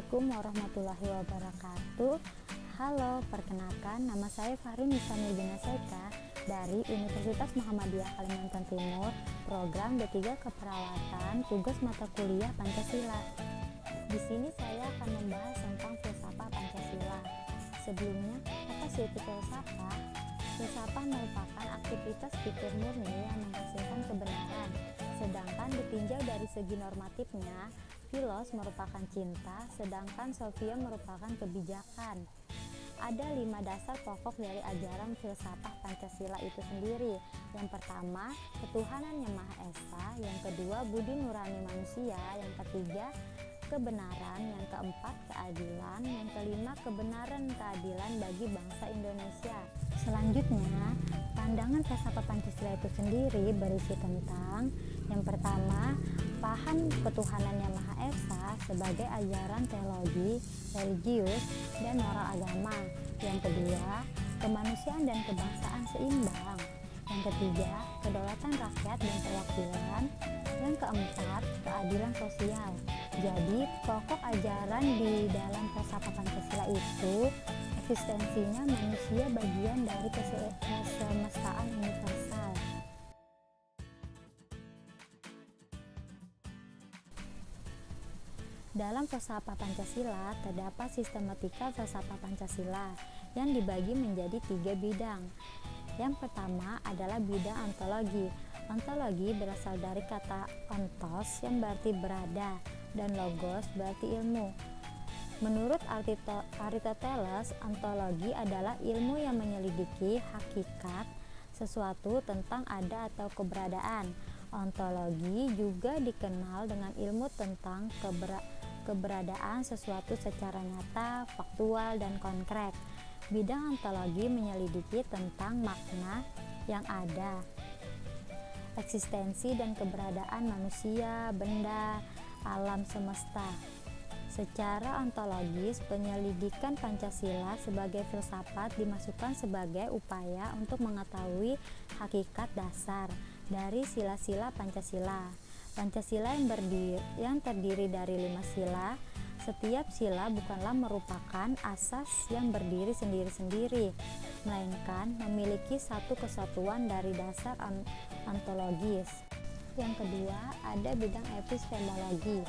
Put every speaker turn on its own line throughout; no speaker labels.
Assalamualaikum warahmatullahi wabarakatuh. Halo, perkenalkan nama saya Fahri Nisa Nurjana Seka dari Universitas Muhammadiyah Kalimantan Timur, program D3 Keperawatan, tugas mata kuliah Pancasila. Di sini saya akan membahas tentang filsafat Pancasila. Sebelumnya, apa sih itu filsafat? Filsafat merupakan aktivitas pikir murni yang menghasilkan kebenaran. Sedangkan ditinjau dari segi normatifnya, filos merupakan cinta, sedangkan sofia merupakan kebijakan. Ada 5 dasar pokok dari ajaran filsafat Pancasila itu sendiri. Yang pertama, ketuhanan yang Maha Esa. Yang kedua, budi nurani manusia. Yang ketiga, kebenaran. Yang keempat, keadilan. Yang kelima, kebenaran keadilan bagi bangsa Indonesia. Selanjutnya, pandangan filsafat Pancasila itu sendiri berisi tentang yang pertama, paham ketuhanan yang Maha Esa sebagai ajaran teologi, religius, dan moral agama. Yang kedua, kemanusiaan dan kebangsaan seimbang. Yang ketiga, kedaulatan rakyat dan perwakilan. Yang keempat, keadilan sosial. Jadi, pokok ajaran di dalam filsafat Pancasila itu eksistensinya manusia bagian dari kesemestaan universal. Dalam filsafat Pancasila terdapat sistematika filsafat Pancasila yang dibagi menjadi 3 bidang. Yang pertama adalah bidang ontologi. Ontologi berasal dari kata ontos yang berarti berada dan logos berarti ilmu. Menurut Aristoteles, ontologi adalah ilmu yang menyelidiki hakikat sesuatu tentang ada atau keberadaan. Ontologi juga dikenal dengan ilmu tentang keberadaan sesuatu secara nyata, faktual, dan konkret. Bidang ontologi menyelidiki tentang makna yang ada, eksistensi dan keberadaan manusia, benda, alam semesta. Secara ontologis, penyelidikan Pancasila sebagai filsafat dimasukkan sebagai upaya untuk mengetahui hakikat dasar dari sila-sila Pancasila. Pancasila yang terdiri dari 5 sila. Setiap sila bukanlah merupakan asas yang berdiri sendiri-sendiri, melainkan memiliki satu kesatuan dari dasar ontologis. Yang kedua, ada bidang epistemologi.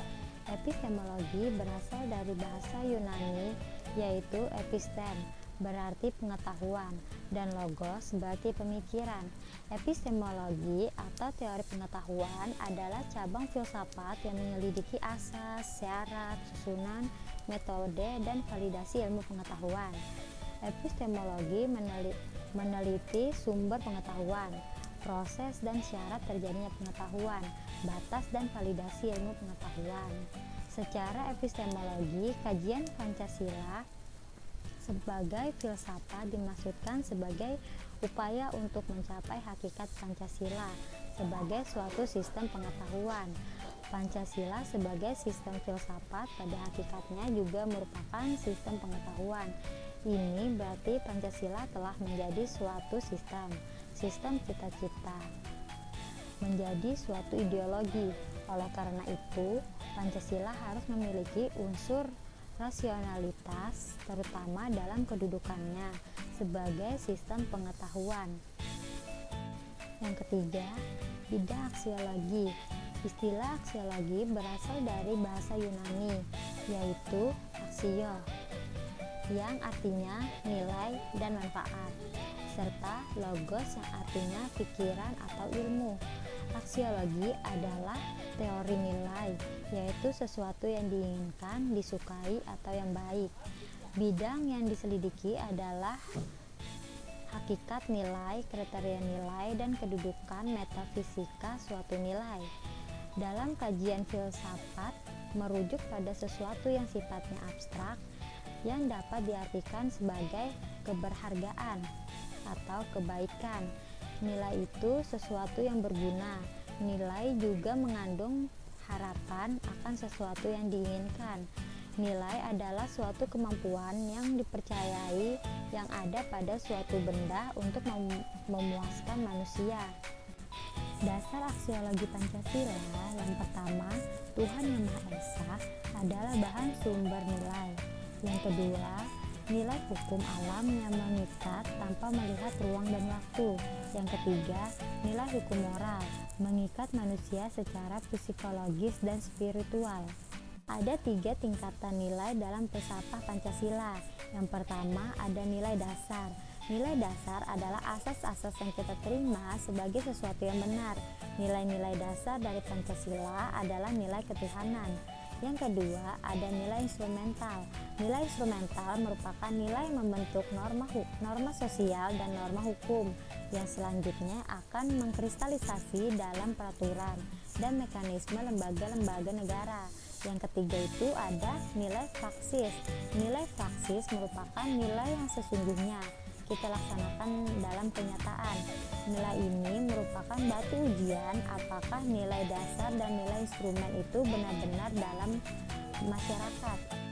Epistemologi berasal dari bahasa Yunani, yaitu epistem, berarti pengetahuan, dan logos berarti pemikiran. Epistemologi atau teori pengetahuan adalah cabang filsafat yang menyelidiki asas, syarat, susunan, metode, dan validasi ilmu pengetahuan. Epistemologi meneliti sumber pengetahuan, proses dan syarat terjadinya pengetahuan, batas dan validasi ilmu pengetahuan. Secara epistemologi, kajian Pancasila sebagai filsafat dimaksudkan sebagai upaya untuk mencapai hakikat Pancasila sebagai suatu sistem pengetahuan. Pancasila sebagai sistem filsafat pada hakikatnya juga merupakan sistem pengetahuan. Ini berarti Pancasila telah menjadi suatu sistem cita-cita, menjadi suatu ideologi. Oleh karena itu, Pancasila harus memiliki unsur rasionalitas, terutama dalam kedudukannya sebagai sistem pengetahuan. Yang ketiga, bidang aksiologi. Istilah aksiologi berasal dari bahasa Yunani, yaitu aksio, yang artinya nilai dan manfaat, serta logos yang artinya pikiran atau ilmu. Aksiologi adalah teori nilai, yaitu sesuatu yang diinginkan, disukai, atau yang baik. Bidang yang diselidiki adalah hakikat nilai, kriteria nilai, dan kedudukan metafisika suatu nilai. Dalam kajian filsafat, merujuk pada sesuatu yang sifatnya abstrak, yang dapat diartikan sebagai keberhargaan atau kebaikan. Nilai itu sesuatu yang berguna. Nilai juga mengandung harapan akan sesuatu yang diinginkan. Nilai adalah suatu kemampuan yang dipercayai yang ada pada suatu benda untuk memuaskan manusia. Dasar aksiologi Pancasila yang pertama, Tuhan Yang Maha Esa adalah bahan sumber nilai. Yang kedua, nilai hukum alam yang mengikat tanpa melihat ruang dan waktu. Yang ketiga, nilai hukum moral mengikat manusia secara psikologis dan spiritual. Ada 3 tingkatan nilai dalam filsafat Pancasila. Yang pertama ada nilai dasar. Nilai dasar adalah asas-asas yang kita terima sebagai sesuatu yang benar. Nilai-nilai dasar dari Pancasila adalah nilai ketuhanan. Yang kedua ada nilai instrumental. Nilai instrumental merupakan nilai yang membentuk norma sosial dan norma hukum yang selanjutnya akan mengkristalisasi dalam peraturan dan mekanisme lembaga-lembaga negara. Yang ketiga itu ada nilai praksis. Nilai praksis merupakan nilai yang sesungguhnya kita laksanakan dalam kenyataan. Nilai ini merupakan batu ujian apakah nilai dasar dan nilai instrumen itu benar-benar dalam masyarakat.